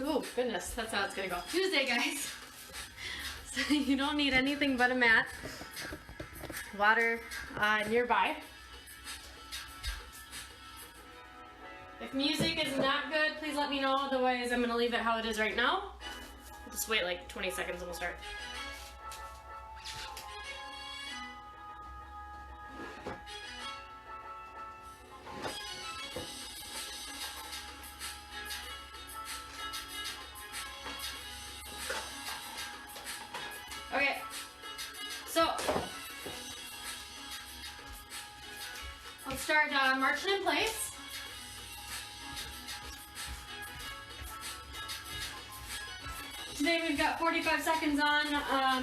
oh goodness, that's how it's gonna go. Tuesday, guys. So you don't need anything but a mat. Water nearby. If music is not good, please let me know. Otherwise, I'm gonna leave it how it is right now. Just wait like 20 seconds and we'll start. Okay, so let's start marching in place. Today we've got 45 seconds on,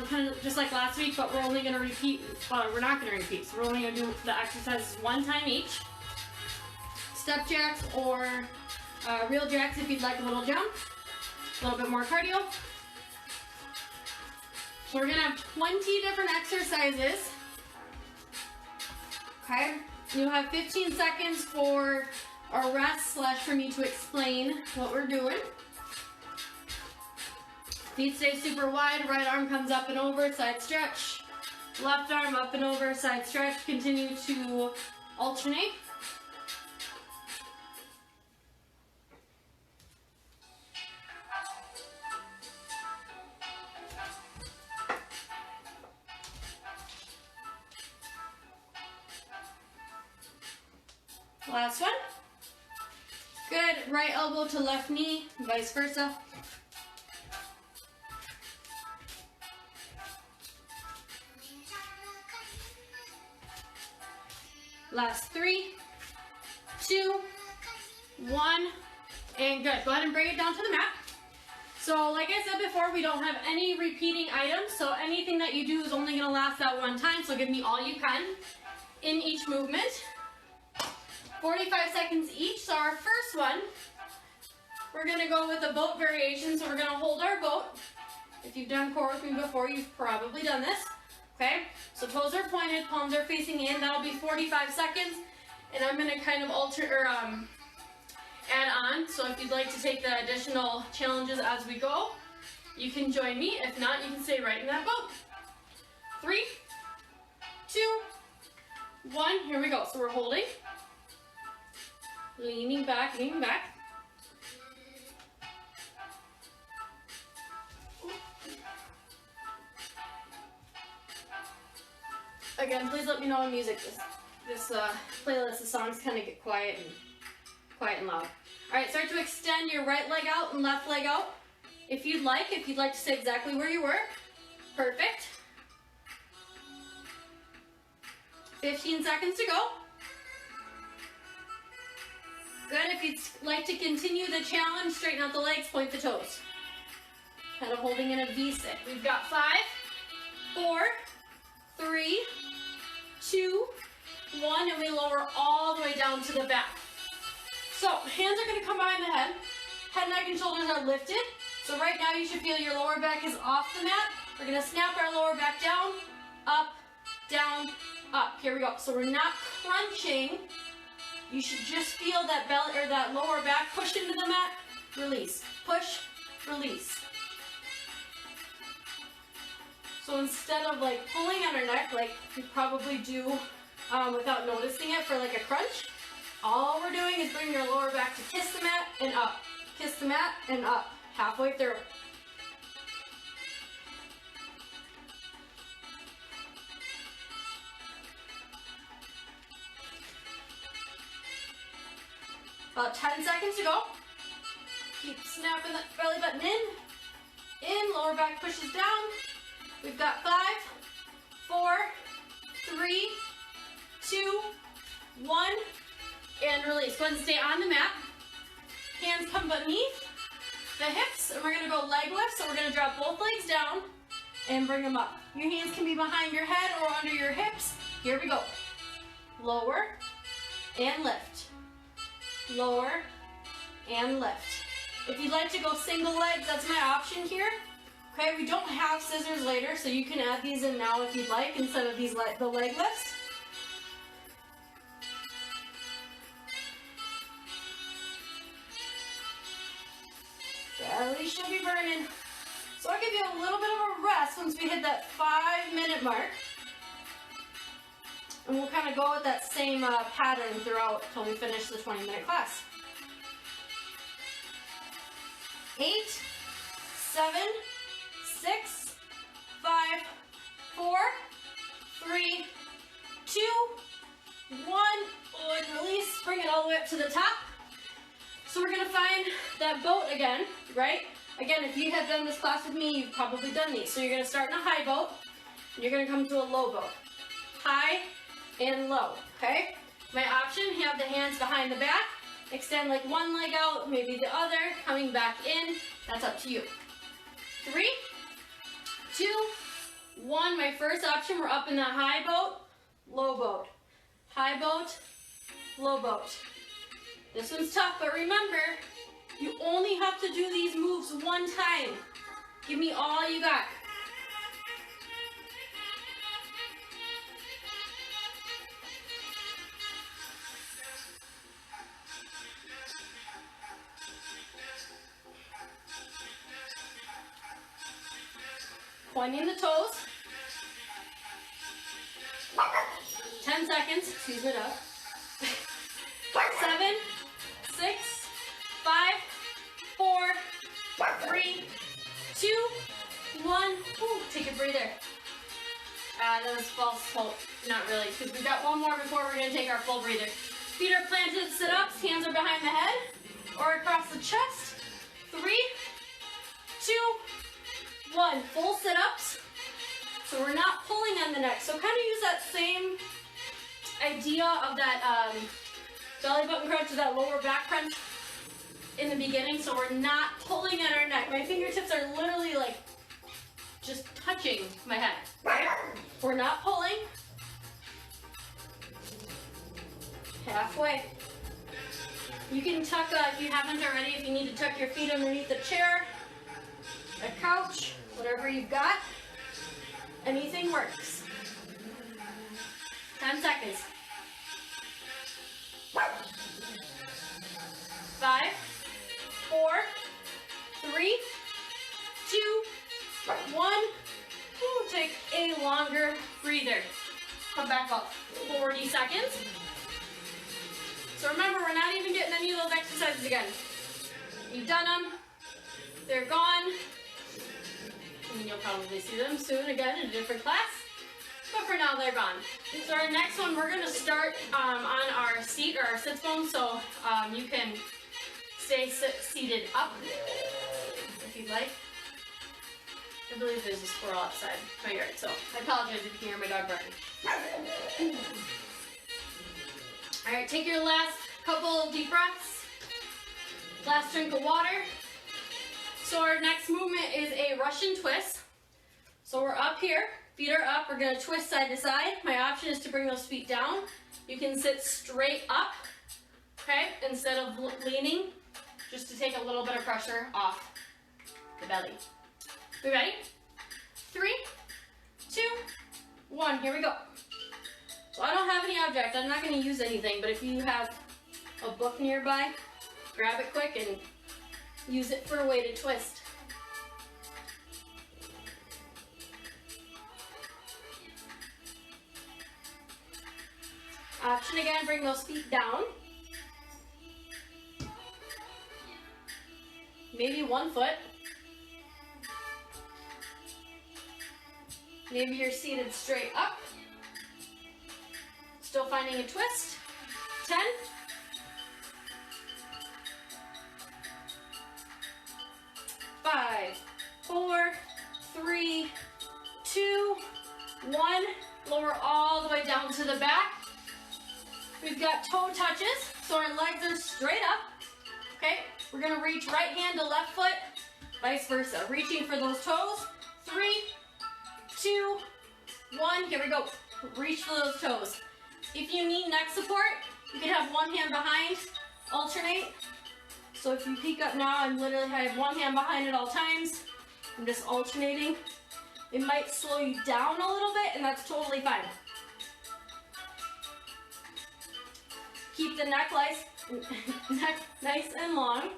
kind of just like last week, but we're only going to repeat, we're not going to repeat, so we're only going to do the exercises one time each. Step jacks or real jacks if you'd like a little jump, a little bit more cardio. So we're going to have 20 different exercises. Okay, you have 15 seconds for a rest / for me to explain what we're doing. Feet stay super wide, right arm comes up and over, side stretch. Left arm up and over, side stretch. Continue to alternate. Last one. Good, right elbow to left knee, vice versa. Last 3, 2, 1, and good. Go ahead and bring it down to the mat. So like I said before, we don't have any repeating items, so anything that you do is only gonna last that one time, so give me all you can in each movement. 45 seconds each, so our first one, we're gonna go with a boat variation, so we're gonna hold our boat. If you've done core with me before, you've probably done this. Okay, so toes are pointed, palms are facing in. That'll be 45 seconds, and I'm gonna kind of add on. So if you'd like to take the additional challenges as we go, you can join me. If not, you can stay right in that boat. 3, 2, 1. Here we go. So we're holding, leaning back, leaning back. Again, please let me know when music, this playlist of songs kind of get quiet and loud. All right, start to extend your right leg out and left leg out. If you'd like to stay exactly where you were, perfect. 15 seconds to go. Good, if you'd like to continue the challenge, straighten out the legs, point the toes. Kind of holding in a V-sit. We've got 5, 4, 3, 2, 1, and we lower all the way down to the back. So hands are going to come behind the head. Head, neck, and shoulders are lifted. So right now you should feel your lower back is off the mat. We're going to snap our lower back down, up, down, up. Here we go. So we're not crunching. You should just feel that belly or that lower back push into the mat, release, push, release. So instead of like pulling on our neck like you probably do without noticing it for like a crunch, all we're doing is bring your lower back to kiss the mat and up. Kiss the mat and up, halfway through. About 10 seconds to go. Keep snapping the belly button in, lower back pushes down. We've got 5, 4, 3, 2, 1, and release. Go ahead and stay on the mat. Hands come beneath the hips, and we're gonna go leg lift. So we're gonna drop both legs down and bring them up. Your hands can be behind your head or under your hips. Here we go. Lower and lift. Lower and lift. If you'd like to go single legs, that's my option here. Okay, we don't have scissors later, so you can add these in now if you'd like, instead of these the leg lifts. belly should be burning. So I'll give you a little bit of a rest once we hit that 5-minute mark. And we'll kind of go with that same pattern throughout until we finish the 20-minute class. 8, 7, 6, 5, 4, 3, 2, 1. Oh, and release. Bring it all the way up to the top. So we're going to find that boat again, right? Again, if you have done this class with me, you've probably done these. So you're going to start in a high boat, and you're going to come to a low boat. High and low, okay? My option, you have the hands behind the back. Extend like one leg out, maybe the other, coming back in. That's up to you. 3, 2, 1. My first option, we're up in that high boat, low boat. High boat, low boat. This one's tough, but remember, you only have to do these moves one time. Give me all you got. Pointing the toes. 10 seconds. Excuse me, up. 7, 6, 5, 4, 3, 2, 1. Ooh, take a breather. That was false hope. Not really, because we've got one more before we're going to take our full breather. Feet are planted, sit-ups, hands are behind the head or across the chest. 3, 2, 1. Full sit-ups. So we're not pulling on the neck. So kind of use that same idea of that belly button crunch to that lower back crunch in the beginning. So we're not pulling at our neck. My fingertips are literally like just touching my head. Right? We're not pulling. Halfway. You can tuck, if you haven't already, if you need to tuck your feet underneath the chair, a couch, whatever you've got. Anything works. 10 seconds. 5, 4, 3, 2, 1. Ooh, take a longer breather. Come back up. 40 seconds. So remember, we're not even getting any of those exercises again. You've done them. They're gone. And you'll probably see them soon again in a different class. But for now, they're gone. So our next one, we're going to start on our seat or our sit bone. So you can stay seated up if you'd like. I believe there's a squirrel outside my yard, so I apologize if you can hear my dog barking. All right, take your last couple of deep breaths. Last drink of water. So our next movement is a Russian twist. So we're up here, feet are up. We're gonna twist side to side. My option is to bring those feet down. You can sit straight up, okay, instead of leaning, just to take a little bit of pressure off the belly. We ready? 3, 2, 1, here we go. So I don't have any object, I'm not gonna use anything, but if you have a book nearby, grab it quick and use it for a weighted twist. Option again, bring those feet down. Maybe one foot. Maybe you're seated straight up. Still finding a twist. 10. 5, 4, 3, 2, 1. Lower all the way down to the back. We've got toe touches, so our legs are straight up. Okay, we're gonna reach right hand to left foot, vice versa. Reaching for those toes. 3, 2, 1, here we go. Reach for those toes. If you need neck support, you can have one hand behind, alternate. So if you peek up now, I have one hand behind at all times. I'm just alternating. It might slow you down a little bit, and that's totally fine. Keep the neck nice and long.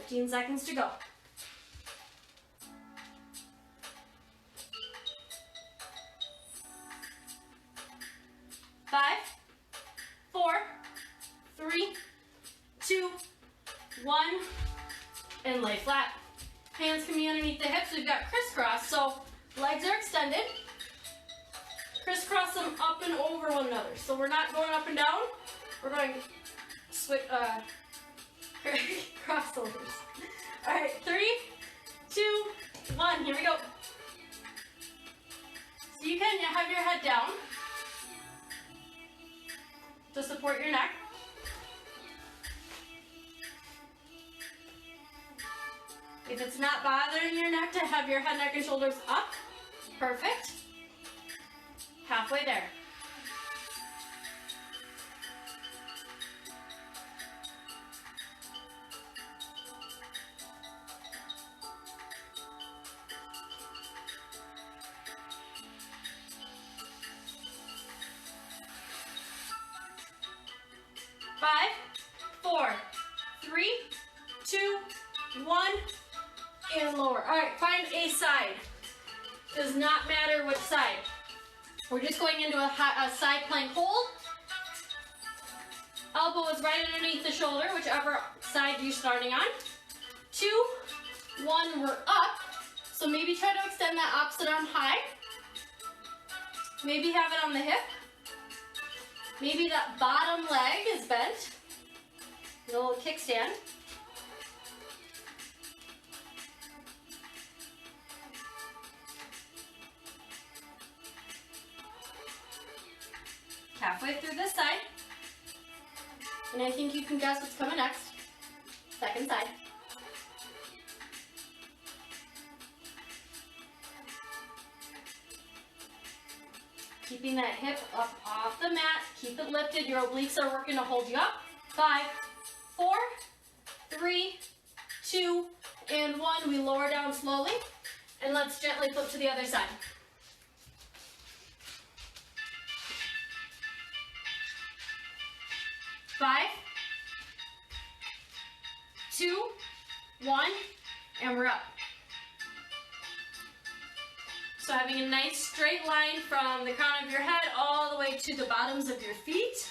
15 seconds to go. 5, 4, 3, 2, 1, and lay flat. Hands can be underneath the hips. We've got crisscross, so legs are extended. Crisscross them up and over one another. So we're not going up and down. We're going switch, crossovers. All right, 3, 2, 1. Here we go. So you can have your head down to support your neck. If it's not bothering your neck, to have your head, neck, and shoulders up. Perfect. Halfway there. Five, 4, 3, 2, 1, and lower. All right, find a side. Does not matter which side. We're just going into a side plank hold. Elbow is right underneath the shoulder, whichever side you're starting on. 2, 1, we're up. So maybe try to extend that opposite arm high. Maybe have it on the hip. Maybe that bottom leg is bent. A little kickstand. Halfway through this side. And I think you can guess what's coming next. Second side. Keeping that hip up off the mat. Keep it lifted. Your obliques are working to hold you up. 5, 4, 3, 2, and 1. We lower down slowly. And let's gently flip to the other side. 5, 2, 1, and we're up. So having a nice straight line from the crown of your head all the way to the bottoms of your feet.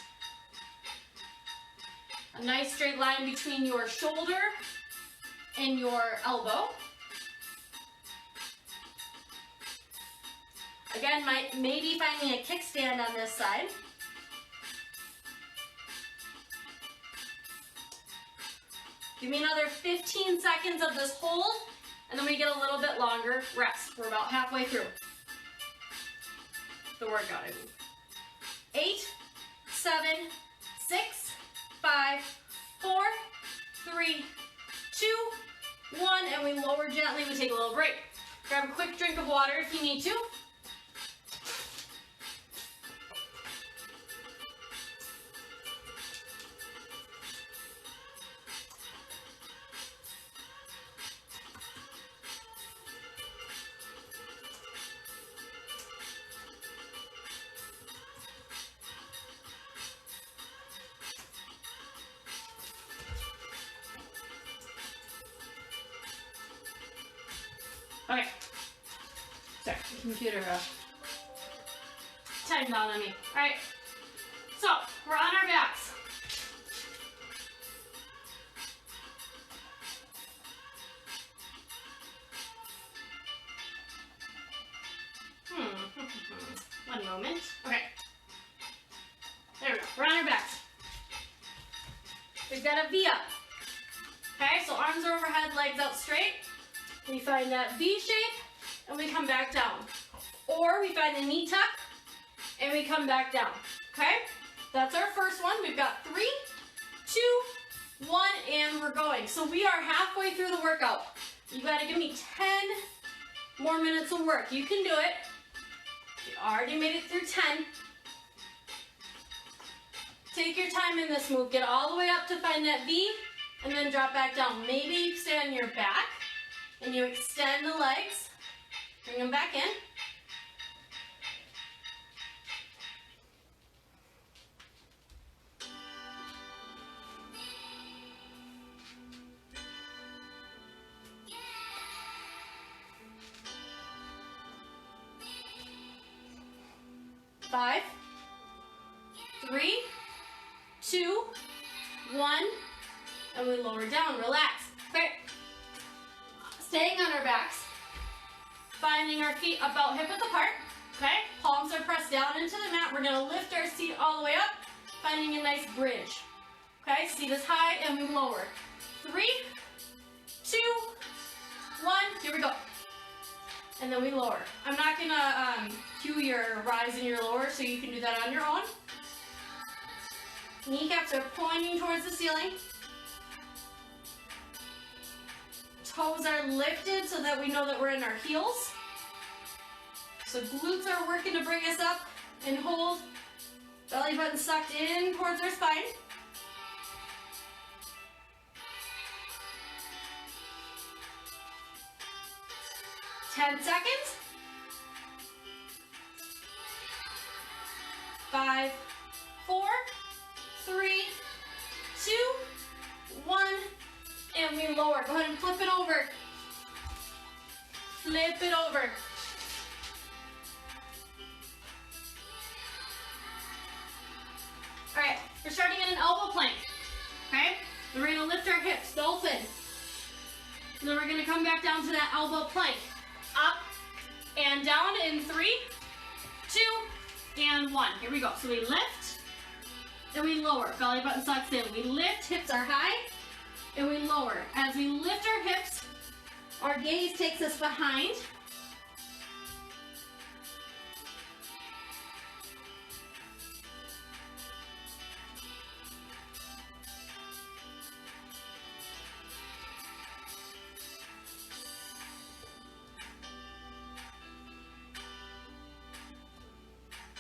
A nice straight line between your shoulder and your elbow. Again, maybe finding a kickstand on this side. Give me another 15 seconds of this hold, and then we get a little bit longer rest. We're about halfway through the workout, I mean. 8, 7, 6, 5, 4, 3, 2, 1, and we lower gently. We take a little break. Grab a quick drink of water if you need to. Okay, sorry, the computer timed out on me. All right, so we're on our backs. One moment. Okay, there we go. We're on our backs. We've got a V up. Okay, so arms are overhead, legs out straight. We find that V shape, and we come back down. Or we find the knee tuck, and we come back down. Okay? That's our first one. We've got 3, 2, 1, and we're going. So we are halfway through the workout. You gotta give me 10 more minutes of work. You can do it. You already made it through 10. Take your time in this move. Get all the way up to find that V, and then drop back down. Maybe you stay on your back, and you extend the legs, bring them back in. 5, 3, 2, 1, and we lower down, relax. Okay, staying on our backs, finding our feet about hip width apart, okay? Palms are pressed down into the mat. We're gonna lift our seat all the way up, finding a nice bridge. Okay, seat is high and we lower. 3, 2, 1, here we go. And then we lower. I'm not gonna cue your rise and your lower, so you can do that on your own. Kneecaps are pointing towards the ceiling. Toes are lifted so that we know that we're in our heels. So glutes are working to bring us up and hold. Belly button sucked in towards our spine. Ten seconds. 5, 4, 3, 2, 1, and we lower. Go ahead and flip it over. Flip it over. All right, we're starting in an elbow plank, okay? And we're gonna lift our hips, dolphin. And then we're gonna come back down to that elbow plank. Up and down in 3, 2, and 1. Here we go. So we lift and we lower. Belly button sucks in. We lift, hips are high, and we lower. As we lift our hips, our gaze takes us behind.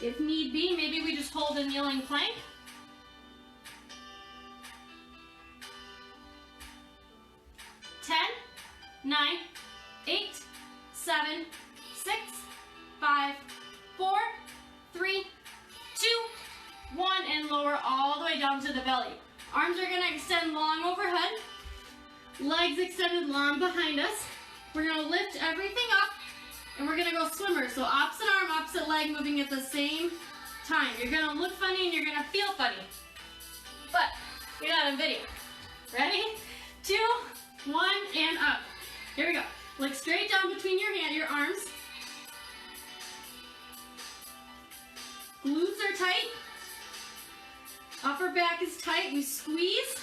If need be, maybe we just hold a kneeling plank. 10, 9, 8, 7, 6, 5, 4, 3, 2, 1, and lower all the way down to the belly. Arms are gonna extend long overhead, legs extended long behind us. We're gonna lift everything up, and we're gonna go swimmer. So opposite arm, opposite leg moving at the same time. You're gonna look funny and you're gonna feel funny, but you're not on video. Ready? 2, 1, and up. Here we go. Look straight down between your arms. Glutes are tight. Upper back is tight. We squeeze.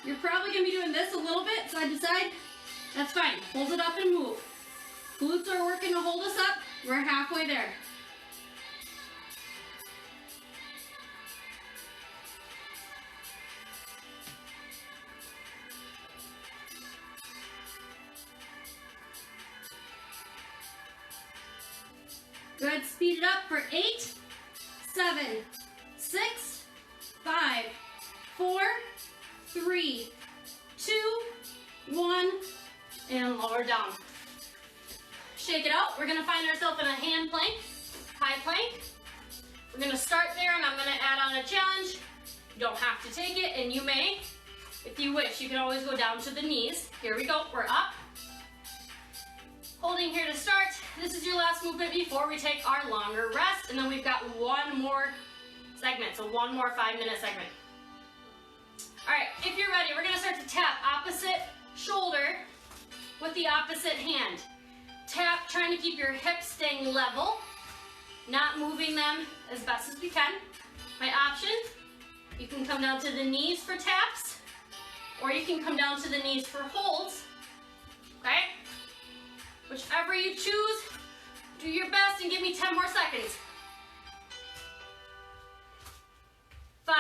You're probably gonna be doing this a little bit, side to side. That's fine. Hold it up and move. Glutes are working to hold us up. We're halfway there. Good, speed it up for 8, 7, 6, 5, 4, 3, 2, 1, and lower down. Shake it out. We're gonna find ourselves in a hand plank, high plank. We're gonna start there and I'm gonna add on a challenge. You don't have to take it, and you may, if you wish. You can always go down to the knees. Here we go, we're up. Holding here to start. This is your last movement before we take our longer rest, and then we've got one more segment, so one more 5-minute segment. All right, if you're ready, we're gonna start to tap opposite shoulder with the opposite hand. Tap, trying to keep your hips staying level, not moving them as best as we can. My option, you can come down to the knees for taps, or you can come down to the knees for holds, okay? Whichever you choose, do your best and give me 10 more seconds. 5,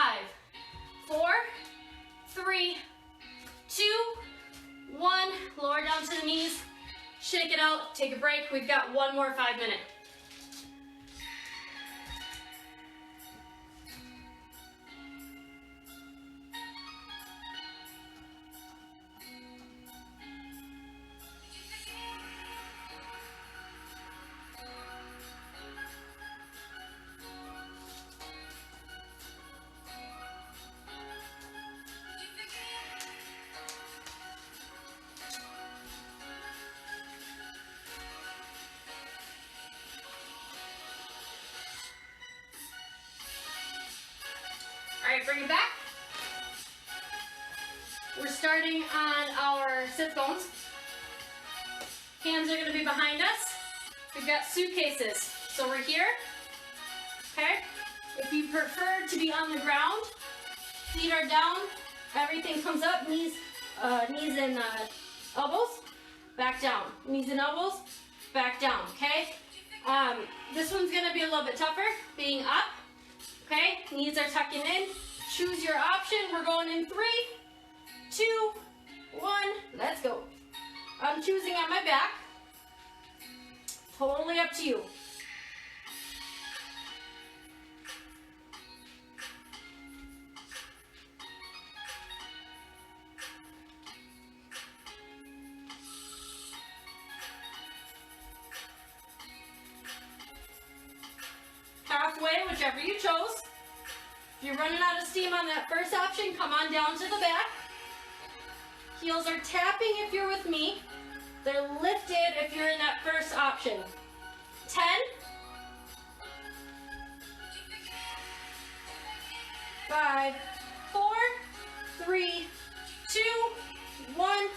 4, 3, 2, 1. Lower down to the knees. Shake it out. Take a break. We've got one more 5-minute. bring it back. We're starting on our sit bones. Hands are gonna be behind us. We've got suitcases. So we're here, okay? If you prefer to be on the ground, feet are down, everything comes up, knees and elbows, back down. Knees and elbows, back down, okay? This one's gonna be a little bit tougher, being up, okay? Knees are tucking in. Choose your option. We're going in 3, 2, 1, let's go. I'm choosing on my back. Totally up to you. Halfway, whichever you chose. If you're running out of steam on that first option, come on down to the back. Heels are tapping if you're with me. They're lifted if you're in that first option. 10. 5, 4, 3, 2, 1.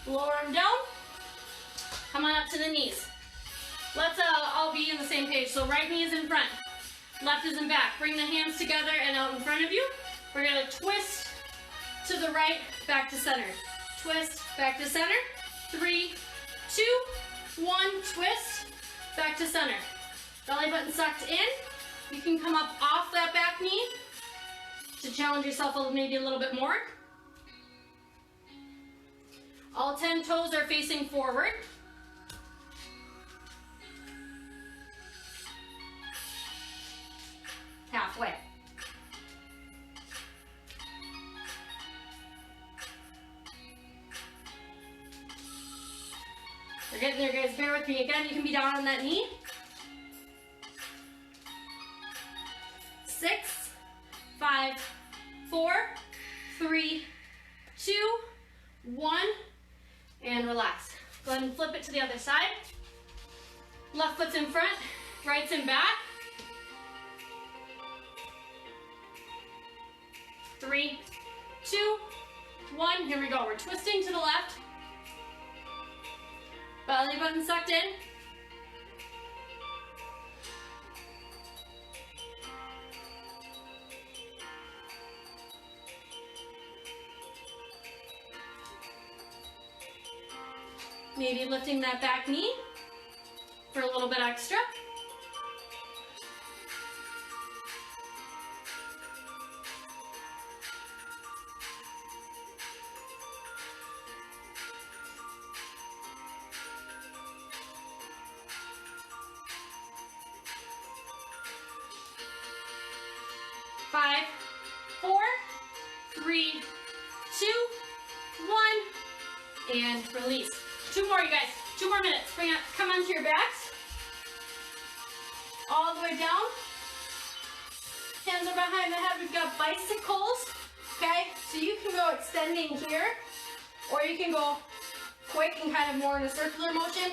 Lower them down. Come on up to the knees. Let's all be on the same page. So right knee is in front. Left is in back. Bring the hands together and out in front of you. We're going to twist to the right, back to center. Twist, back to center. 3, 2, 1, twist, back to center. Belly button sucked in. You can come up off that back knee to challenge yourself maybe a little bit more. All 10 toes are facing forward. Halfway. We're getting there, guys. Bear with me. Again, you can be down on that knee. 6, 5, 4, 3, 2, 1, and relax. Go ahead and flip it to the other side. Left foot's in front, right's in back. 3, 2, 1. Here we go. We're twisting to the left. Belly button sucked in. Maybe lifting that back knee for a little bit extra. Five, 4, 3, 2, 1, and release. 2 more, you guys. 2 more minutes. Bring it. Come onto your backs. All the way down. Hands are behind the head. We've got bicycles. Okay, so you can go extending here, or you can go quick and kind of more in a circular motion.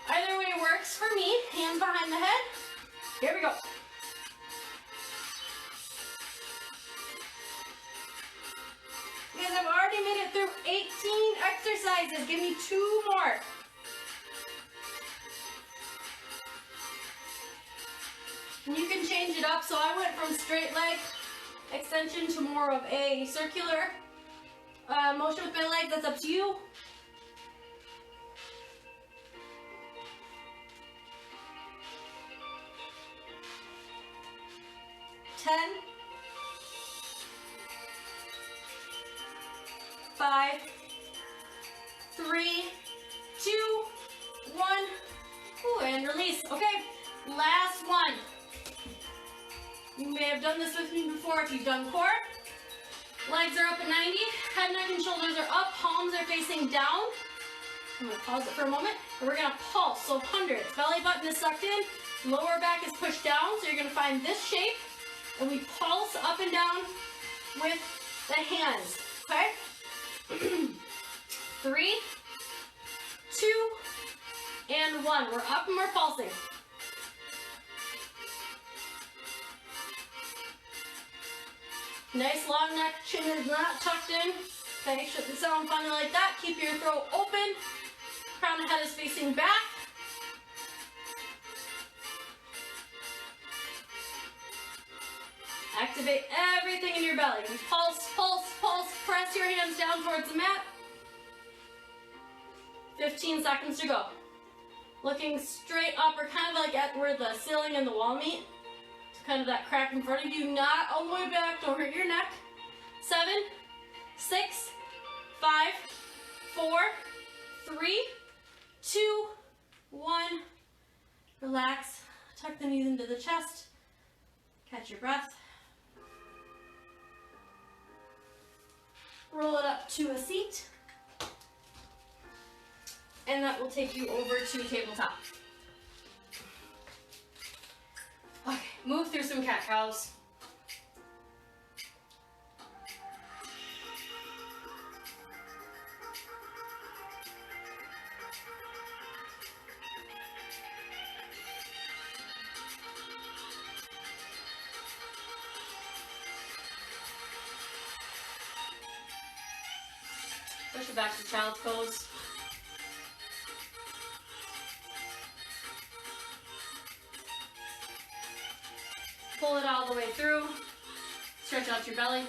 Either way works for me. Hands behind the head. Here we go. Guys, I've already made it through 18 exercises. Give me 2 more. And you can change it up. So I went from straight leg extension to more of a circular motion with my legs. That's up to you. Ten. 5, 3, 2, 1. Ooh, and release. Okay, last one. You may have done this with me before if you've done core. Legs are up at 90, head, neck, and shoulders are up, palms are facing down. I'm gonna pause it for a moment, and we're gonna pulse, so hundreds. Belly button is sucked in, lower back is pushed down, so you're gonna find this shape, and we pulse up and down with the hands, okay? 3, 2, and 1. We're up and we're pulsing. Nice long neck, chin is not tucked in. Okay, shouldn't sound funny like that. Keep your throat open. Crown of head is facing back. Activate everything in your belly. Pulse, pulse, pulse. Press your hands down towards the mat. 15 seconds to go. Looking straight up or kind of like at where the ceiling and the wall meet. Kind of that crack in front of you, not all the way back, don't hurt your neck. 7, 6, 5, 4, 3, 2, 1. Relax, tuck the knees into the chest, catch your breath. Roll it up to a seat, and that will take you over to tabletop. Okay, move through some cat-cows. Push it back to child's pose. Pull it all the way through. Stretch out your belly.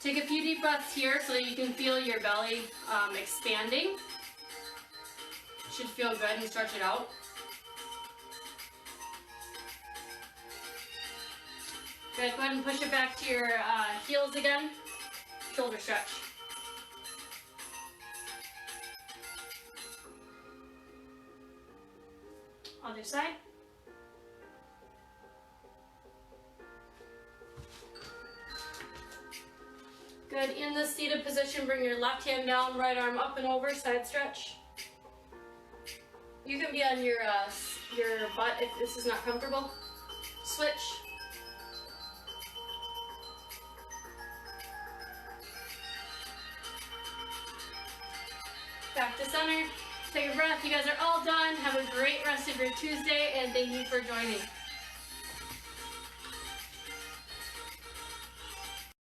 Take a few deep breaths here so that you can feel your belly expanding. Should feel good and stretch it out. Good, go ahead and push it back to your heels again. Shoulder stretch. Other side. Good, in this seated position, bring your left hand down, right arm up and over, side stretch. You can be on your butt if this is not comfortable. Switch. Back to center. Take a breath. You guys are all done. Have a great rest of your Tuesday, and thank you for joining.